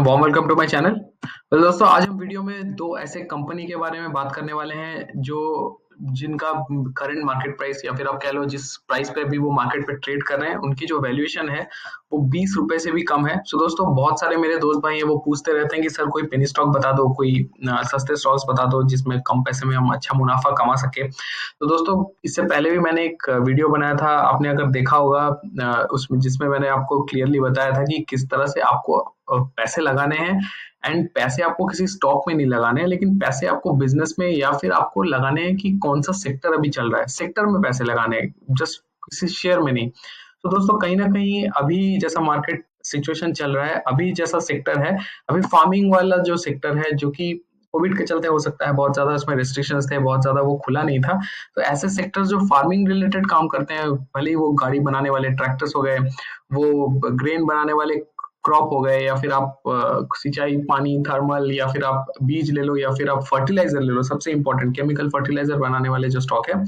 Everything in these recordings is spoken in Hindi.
Warm welcome to my channel. तो दोस्तों आज हम वीडियो में दो ऐसे कंपनी के बारे में बात करने वाले हैं जो जिनका करंट मार्केट प्राइस या फिर आप कह लो जिस प्राइस पे अभी वो मार्केट पे ट्रेड कर रहे हैं उनकी जो वैल्यूएशन है वो 20 रुपए से भी कम है। सो दोस्तों बहुत सारे मेरे दोस्त भाई हैं वो पूछते रहते हैं कि सर कोई पेनी स्टॉक बता दो, कोई सस्ते स्टॉक्स बता दो जिसमें कम पैसे में हम अच्छा मुनाफा कमा सके। तो दोस्तों इससे पहले भी मैंने एक वीडियो बनाया था, आपने अगर देखा होगा उसमें जिसमें मैंने आपको क्लियरली बताया था कि किस तरह से आपको पैसे लगाने हैं। एंड पैसे आपको किसी स्टॉक में नहीं लगाने हैं, लेकिन पैसे आपको बिजनेस में या फिर आपको लगाने हैं कि कौन सा सेक्टर अभी चल रहा है, सेक्टर में पैसे लगाने हैं, जस्ट किसी शेयर में नहीं। तो दोस्तों कहीं ना कहीं अभी जैसा मार्केट सिचुएशन चल रहा है, अभी जैसा सेक्टर है, अभी फार्मिंग वाला जो सेक्टर है जो कि कोविड के चलते हो सकता है बहुत ज्यादा उसमें रिस्ट्रिक्शंस थे, बहुत ज्यादा वो खुला नहीं था। तो ऐसे सेक्टर जो फार्मिंग रिलेटेड काम करते हैं, भले ही वो गाड़ी बनाने वाले ट्रैक्टर्स हो गए, वो ग्रेन बनाने वाले क्रॉप हो गए, या फिर आप सिंचाई पानी थर्मल, या फिर आप बीज ले लो, या फिर आप फर्टिलाइजर ले लो, सबसे इंपॉर्टेंट केमिकल फर्टिलाइजर बनाने वाले जो स्टॉक है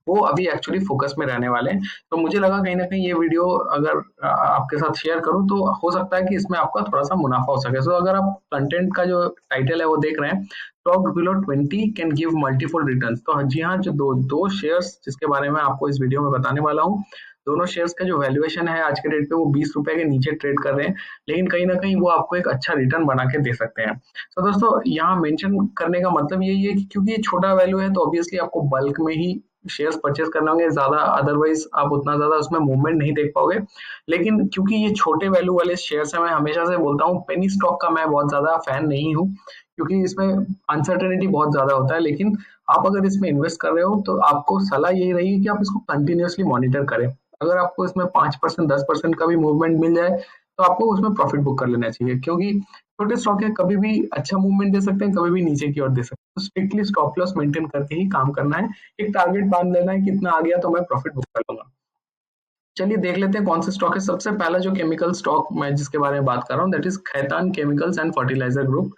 वो अभी एक्चुअली फोकस में रहने वाले हैं। तो मुझे लगा कहीं ना कहीं ये वीडियो अगर आपके साथ शेयर करूं तो हो सकता है कि इसमें आपका थोड़ा सा मुनाफा हो सके। सो अगर आप कंटेंट का जो टाइटल है वो देख रहे हैं, stock below 20 can give multiple return, तो जी हाँ, जो दो दो शेयर्स जिसके बारे में आपको इस वीडियो में बताने वाला हूँ, दोनों शेयर्स का जो वैल्यूएशन है आज के डेट पे वो 20 रुपए के नीचे ट्रेड कर रहे हैं, लेकिन कहीं ना कहीं वो आपको एक अच्छा रिटर्न बना के दे सकते हैं। तो दोस्तों यहाँ मेंशन करने का मतलब यही है कि क्योंकि ये छोटा वैल्यू है तो ऑब्वियसली आपको बल्क में ही शेयर्स परचेज करने होंगे ज्यादा, अदरवाइज आप उतना ज्यादा उसमें मूवमेंट नहीं देख पाओगे। लेकिन क्योंकि ये छोटे वैल्यू वाले शेयर्स है, मैं हमेशा से बोलता हूँ पेनी स्टॉक का मैं बहुत ज्यादा फैन नहीं हूँ, क्योंकि इसमें अनसर्टेनिटी बहुत ज्यादा होता है। लेकिन आप अगर इसमें इन्वेस्ट कर रहे हो तो आपको सलाह यही रहेगी कि आप इसको कंटिन्यूअसली मॉनिटर करें। अगर आपको इसमें 5% 10% का भी मूवमेंट मिल जाए तो आपको उसमें प्रॉफिट बुक कर लेना चाहिए, क्योंकि छोटे स्टॉक है, कभी भी अच्छा मूवमेंट दे सकते हैं, कभी भी नीचे की ओर दे सकते हैं। तो स्ट्रिक्टली स्टॉप लॉस मेंटेन करके ही काम करना है, एक टारगेट बांध लेना है कि इतना आ गया तो मैं प्रॉफिट बुक कर लूंगा। चलिए देख लेते हैं कौन से स्टॉक है। सबसे पहला जो केमिकल स्टॉक मैं जिसके बारे में बात कर रहा हूँ that is Khaitan chemicals and fertilizer group.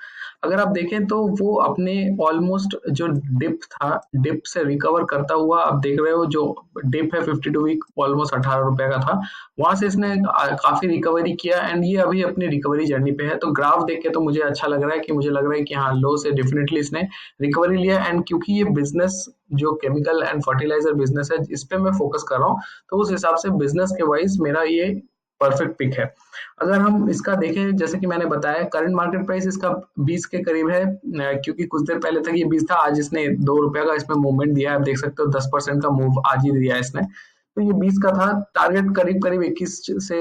अगर आप देखें तो वो अपने ऑलमोस्ट जो डिप था, डिप से रिकवर करता हुआ आप देख रहे हो, जो डिप है 52 वीक ऑलमोस्ट 18 रुपए का था, वहां से इसने काफी रिकवरी किया एंड ये अभी अपनी रिकवरी जर्नी पे है। तो ग्राफ देख के तो मुझे अच्छा लग रहा है कि मुझे लग रहा है कि हाँ, लो से डेफिनेटली इसने रिकवरी लिया। एंड क्योंकि ये बिजनेस जो केमिकल एंड फर्टिलाइजर बिजनेस है इस पे मैं फोकस कर रहा हूँ, तो उस हिसाब से बिजनेस के वाइज मेरा ये परफेक्ट पिक है। अगर हम इसका देखें, जैसे कि मैंने बताया करंट मार्केट प्राइस इसका 20 के करीब है, क्योंकि कुछ देर पहले तक ये 20 था, आज इसने 2 रुपए का इसमें मूवमेंट दिया है, आप देख सकते हो 10% का मूव आज ही दिया है इसने। तो ये 20 का था, टारगेट करीब करीब 21 से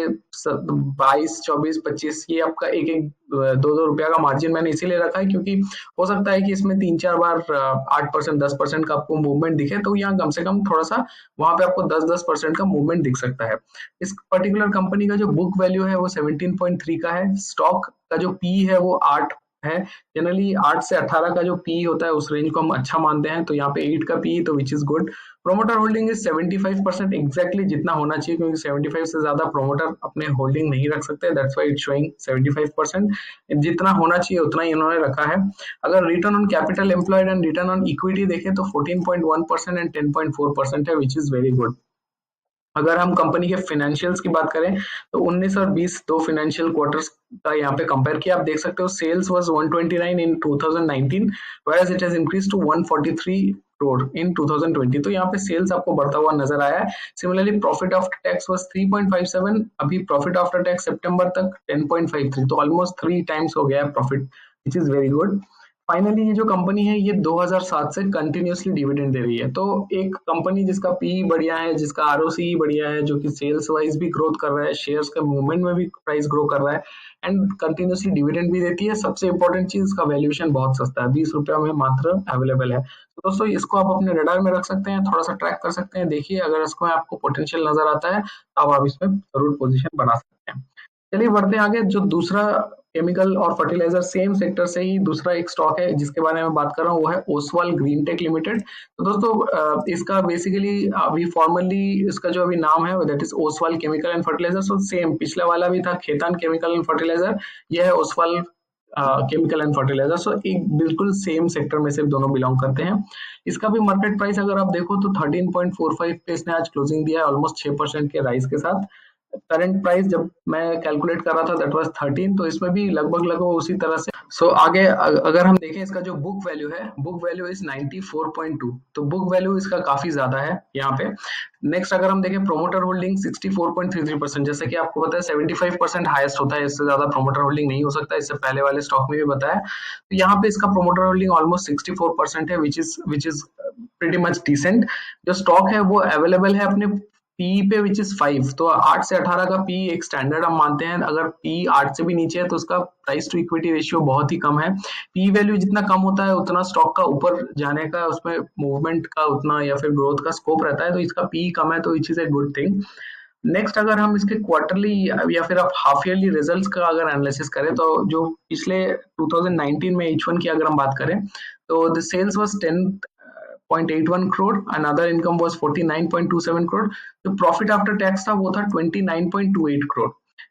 22 24 25, ये आपका एक एक 2-2 रुपया का मार्जिन मैंने इसीलिए रखा है क्योंकि हो सकता है कि इसमें 3-4 बार 8% 10% का आपको मूवमेंट दिखे, तो यहाँ कम से कम थोड़ा सा वहां पे आपको 10-10% का मूवमेंट दिख सकता है। इस पर्टिकुलर कंपनी का जो बुक वैल्यू है वो 17.3 का है, स्टॉक का जो पी है वो 8 है। जनरली 8 से 18 का जो पी होता है उस रेंज को हम अच्छा मानते हैं, तो यहाँ पे 8 का पी तो which is good. Promoter holding is 75% exactly जितना होना चाहिए, क्योंकि 75 से ज्यादा प्रोमोटर अपने होल्डिंग नहीं रख सकते, दैट्स व्हाई इट्स शोइंग 75%। जितना होना चाहिए उतना ही इन्होंने रखा है। अगर return on capital employed and return on equity देखें तो 14.1% एंड 10.4% है, विच इज वेरी गुड। अगर हम कंपनी के फाइनेंशियल्स की बात करें तो 19 और 20 दो फाइनेंशियल क्वार्टर्स का यहाँ पे कंपेयर किया, आप देख सकते हो sales was 129 in 2019 whereas it has increased to 143 crore in 2020। तो यहाँ पे सेल्स आपको बढ़ता हुआ नजर आया है। Similarly profit after tax was 3.57, अभी प्रॉफिट आफ्टर टैक्स सितंबर तक 10.53, तो ऑलमोस्ट 3 टाइम्स हो गया है profit, which is very good. Finally ये जो कंपनी है ये 2007 से कंटिन्यूअसली डिविडेंड दे रही है, तो एक कंपनी जिसका पी बढ़िया है, जिसका आरओसी बढ़िया है, जो कि सेल्स वाइज भी ग्रोथ कर रहा है, शेयर्स के मूवमेंट में भी प्राइस ग्रो कर रहा है एंड कंटिन्यूअसली डिविडेंड भी देती है। सबसे इंपॉर्टेंट चीज इसका वैल्यूएशन बहुत सस्ता है, 20 रुपया में मात्र अवेलेबल है। तो दोस्तों इसको आप अपने रडार में रख सकते हैं, थोड़ा सा ट्रैक कर सकते हैं, देखिए अगर इसको आपको पोटेंशियल नजर आता है तो आप इसमें जरूर पोजिशन बना सकते हैं। चलिए बढ़ते हैं आगे। जो दूसरा केमिकल और फर्टिलाइजर सेम सेक्टर से ही दूसरा एक स्टॉक है जिसके बारे में बात कर रहा हूँ, वो है ओसवाल ग्रीन टेक लिमिटेड। तो दोस्तों इसका बेसिकली अभी फॉर्मली इसका जो अभी नाम है that is Oswal chemical and fertilizer. So same पिछला वाला भी था खेतान केमिकल एंड फर्टिलाइजर, यह है ओसवाल केमिकल एंड फर्टिलाइजर। सो एक बिल्कुल सेम सेक्टर में से दोनों बिलोंग करते हैं। इसका भी मार्केट प्राइस अगर आप देखो तो 13.45 पे इसने आज क्लोजिंग दिया है, ऑलमोस्ट 6% के राइज के साथ। करंट प्राइस जब मैं कैलकुलेट कर रहा था दैट वाज 13, तो इसमें भी लगभग लगभग उसी तरह से। सो आगे अगर हम देखें इसका जो बुक वैल्यू है, बुक वैल्यू इज 94.2, तो बुक वैल्यू इसका काफी ज्यादा है यहाँ पे। नेक्स्ट अगर हम देखें प्रोमोटर होल्डिंग 64.33%, जैसे कि आपको पता है 75% हाईएस्ट होता है, इससे ज्यादा प्रोमोटर होल्डिंग नहीं हो सकता, इससे पहले वाले स्टॉक में भी बताया। तो यहाँ पे इसका प्रोमोटर होल्डिंग ऑलमोस्ट 64% है, which is pretty much decent. जो स्टॉक है वो अवेलेबल है अपने पी पे विच इज 5, तो 8 से 18 का पी एक स्टैंडर्ड हम मानते हैं। अगर पी 8 से भी नीचे है तो उसका प्राइस टू इक्विटी रेशियो बहुत ही कम है। पी वैल्यू जितना कम होता है उतना स्टॉक का ऊपर जाने का, उसमें मूवमेंट का उतना या फिर ग्रोथ का स्कोप रहता है, तो इसका पी कम है, तो which is a good thing. Next अगर हम इसके क्वार्टरली या फिर आप हाफ ईयरली रिजल्ट्स का अगर एनालिसिस करें, तो जो पिछले 2019 में H1 की अगर हम बात करें, तो the sales was 10.81 crore and other income was 49.27 crore. जो प्रॉफिट आफ्टर टैक्स था वो था 29.28 करोड़।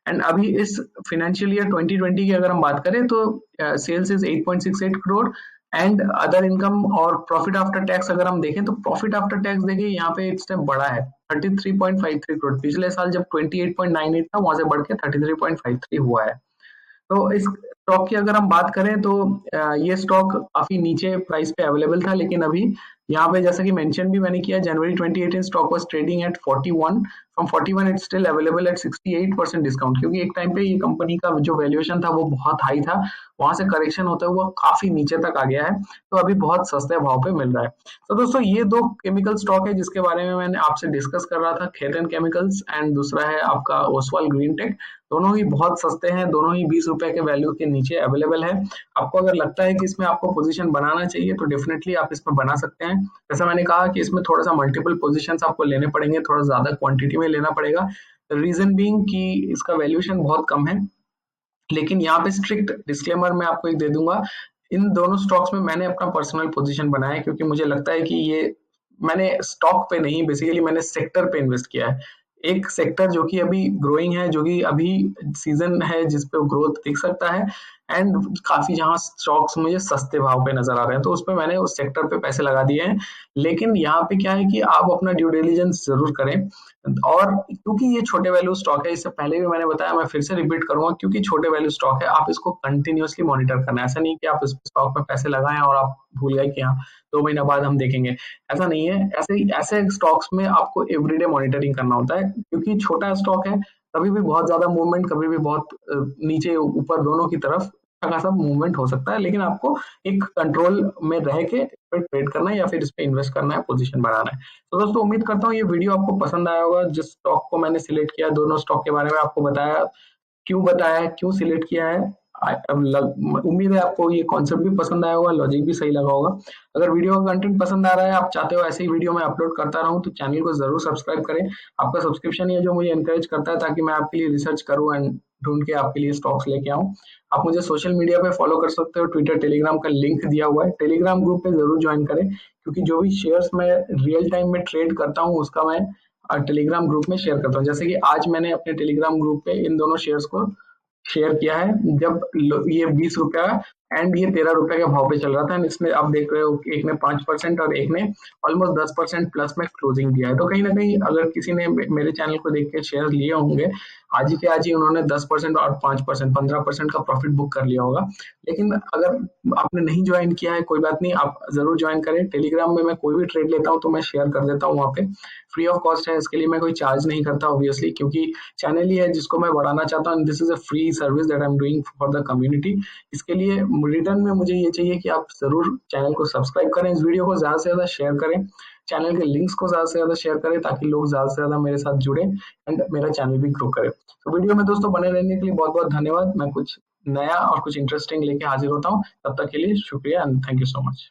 एंड अभी इस फाइनेंशियल ईयर 2020 की अगर हम बात करें, तो sales is 8.68 crore and other income और प्रॉफिट आफ्टर टैक्स अगर हम देखें, तो प्रॉफिट आफ्टर टैक्स देखिए यहाँ पे एक स्टेप बड़ा है, 33.53 करोड़। पिछले साल जब 28.98 था वहां से बढ़ के 33.53 हुआ है। तो इस स्टॉक की अगर हम बात करें, तो ये स्टॉक काफी नीचे प्राइस पे अवेलेबल था, लेकिन अभी यहाँ पे जैसा कि मेंशन भी मैंने किया, जनवरी 2018 stock was trading at 41, from 41 it's still available at 68% discount, क्योंकि एक टाइम पे ये कंपनी का जो वैल्यूएशन था वो बहुत हाई था, वहां से करेक्शन होता हुआ काफी नीचे तक आ गया है, तो अभी बहुत सस्ते भाव पे मिल रहा है। तो दोस्तों ये दो केमिकल स्टॉक है जिसके बारे में मैंने आपसे डिस्कस कर रहा था, खेतन केमिकल्स एंड दूसरा है आपका ओसवाल ग्रीन टेक। दोनों ही बहुत सस्ते हैं, दोनों ही 20 रुपए के वैल्यू के नीचे अवेलेबल है। आपको अगर लगता है कि इसमें आपको पोजीशन बनाना चाहिए तो डेफिनेटली आप इसमें बना सकते हैं। जैसा मैंने कहा कि इसमें थोड़ा सा मल्टीपल पोजीशंस आपको लेने पड़ेंगे, थोड़ा ज्यादा क्वांटिटी में लेना पड़ेगा। रीजन बीइंग कि इसका वैल्यूएशन बहुत कम है। लेकिन यहाँ पे स्ट्रिक्ट डिस्क्लेमर मैं आपको एक दे दूंगा, इन दोनों स्टॉक्स में मैंने अपना पर्सनल पोजीशन बनाया है, क्योंकि मुझे लगता है कि ये मैंने स्टॉक पे नहीं, बेसिकली मैंने सेक्टर पे इन्वेस्ट किया है। एक सेक्टर जो कि अभी ग्रोइंग है, जो कि अभी सीजन है जिस पे ग्रोथ दिख सकता है, एंड काफी जहां स्टॉक्स मुझे सस्ते भाव पे नजर आ रहे हैं, तो उसपे मैंने उस सेक्टर पे पैसे लगा दिए हैं। लेकिन यहाँ पे क्या है कि आप अपना ड्यू डिलिजेंस जरूर करें। और क्योंकि ये छोटे वैल्यू स्टॉक है, इससे पहले भी मैंने बताया, मैं फिर से रिपीट करूंगा, क्योंकि छोटे वैल्यू स्टॉक है, आप इसको कंटिन्यूअसली मॉनिटर करना है। ऐसा नहीं कि आप इस स्टॉक में पैसे लगाएं और आप भूल गए कि हाँ 2 महीना बाद हम देखेंगे, ऐसा नहीं है। ऐसे ऐसे स्टॉक्स में आपको एवरीडे मॉनिटरिंग करना होता है, क्योंकि छोटा स्टॉक है, कभी भी बहुत ज्यादा मूवमेंट, कभी भी बहुत नीचे ऊपर दोनों की तरफ अच्छा खासा मूवमेंट हो सकता है, लेकिन आपको एक कंट्रोल में रह के इस पे ट्रेड करना है या फिर इस पे इन्वेस्ट करना है, पोजीशन बनाना है। तो दोस्तों उम्मीद करता हूँ ये वीडियो आपको पसंद आया होगा। जिस स्टॉक को मैंने सिलेक्ट किया, दोनों स्टॉक के बारे में आपको बताया, क्यों सिलेक्ट किया है। उम्मीद है आपको ये कॉन्सेप्ट भी पसंद आया होगा, लॉजिक भी सही लगा होगा। अगर वीडियो का कंटेंट पसंद आ रहा है, आप चाहते हो ऐसे ही वीडियो मैं अपलोड करता रहूं, तो चैनल को जरूर सब्सक्राइब करें। आपका सब्सक्रिप्शन है जो मुझे एनकरेज करता है, ताकि मैं आपके लिए रिसर्च करूं एंड ढूंढ के आपके लिए स्टॉक्स लेके आऊं। आप मुझे सोशल मीडिया पे फॉलो कर सकते हो, ट्विटर टेलीग्राम का लिंक दिया हुआ है, टेलीग्राम ग्रुप पे जरूर ज्वाइन करें, क्योंकि जो भी शेयर्स मैं रियल टाइम में ट्रेड करता हूँ उसका मैं टेलीग्राम ग्रुप में शेयर करता हूँ। जैसे कि आज मैंने अपने टेलीग्राम ग्रुप पे इन दोनों शेयर्स को शेयर किया है, जब ये 20 रुपया एंड ये 13 रुपए के भाव पे चल रहा था, इसमें आप देख रहे हो एक ने 5% और एक ने ऑलमोस्ट 10% प्लस में क्लोजिंग दिया है। तो कहीं ना कहीं अगर किसी ने मेरे चैनल को देख के शेयर लिए होंगे, आज ही के आज ही उन्होंने 10% और 5%, 15% का प्रॉफिट बुक कर लिया होगा। लेकिन अगर आपने नहीं ज्वाइन किया है, कोई बात नहीं, आप जरूर ज्वाइन करें। टेलीग्राम में मैं कोई भी ट्रेड लेता हूँ तो मैं शेयर कर देता हूँ वहाँ पे, फ्री ऑफ कॉस्ट है, इसके लिए मैं कोई चार्ज नहीं करता ऑब्वियसली, क्योंकि चैनल ही है जिसको मैं बढ़ाना चाहता हूँ। This is a free service that I am doing for the community. इसके लिए रिटर्न में मुझे ये चाहिए कि आप जरूर चैनल को सब्सक्राइब करें, इस वीडियो को ज्यादा से ज्यादा शेयर करें, चैनल के लिंक्स को ज्यादा से ज्यादा शेयर करें, ताकि लोग ज्यादा से ज्यादा मेरे साथ जुड़े एंड मेरा चैनल भी ग्रो करे। तो वीडियो में दोस्तों बने रहने के लिए बहुत बहुत धन्यवाद। मैं कुछ नया और कुछ इंटरेस्टिंग लेके हाजिर होता हूँ, तब तक के लिए शुक्रिया and thank you so much.